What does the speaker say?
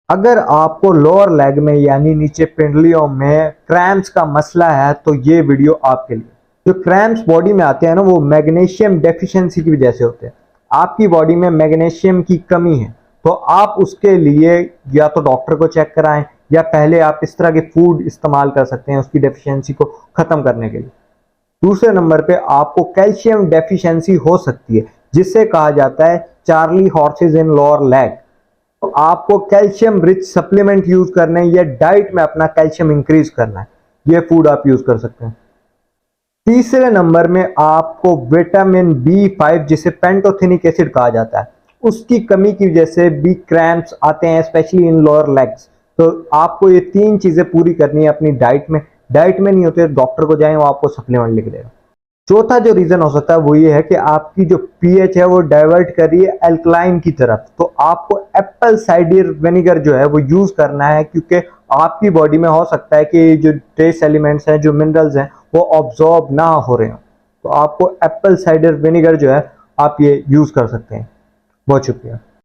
अगर आपको lower leg में यानी नीचे पिंडलियों में क्रैम्प्स का मसला है तो ये वीडियो आपके लिए। जो क्रैम्प्स बॉडी में आते हैं ना, वो मैग्नीशियम डेफिशिएंसी की वजह से होते हैं। आपकी बॉडी में मैग्नीशियम की कमी है तो आप उसके लिए या तो डॉक्टर को चेक कराएं या पहले आप इस तरह के फूड इस्तेमाल कर सकते हैं उसकी डेफिशिएंसी को खत्म करने के लिए। दूसरे नंबर पे आपको कैल्शियम डेफिशिएंसी हो सकती है जिससे कहा जाता है चार्ली हॉर्सेस इन लोअर लेग। तो आपको कैल्शियम रिच सप्लीमेंट यूज करने या डाइट में अपना कैल्शियम इंक्रीज करना है, ये फूड आप यूज कर सकते हैं। तीसरे नंबर में आपको विटामिन B5 जिसे पेंटोथेनिक एसिड कहा जाता है, उसकी कमी की वजह से भी क्रैम्प्स आते हैं स्पेशली इन लोअर लेग्स। तो आपको ये तीन चीजें पूरी करनी है अपनी डाइट में। डाइट में नहीं होते डॉक्टर को जाएं, वो आपको सप्लीमेंट लिख देगा। चौथा जो रीजन हो सकता है वो ये है कि आपकी जो पीएच है वो डाइवर्ट कर रही है अल्कलाइन की तरफ। तो आपको एप्पल साइडर विनेगर जो है वो यूज करना है क्योंकि आपकी बॉडी में हो सकता है कि जो ट्रेस एलिमेंट्स हैं, जो मिनरल्स हैं, वो ऑब्जॉर्ब ना हो रहे हो। तो आपको एप्पल साइडर विनेगर जो है आप ये यूज कर सकते हैं। बहुत शुक्रिया।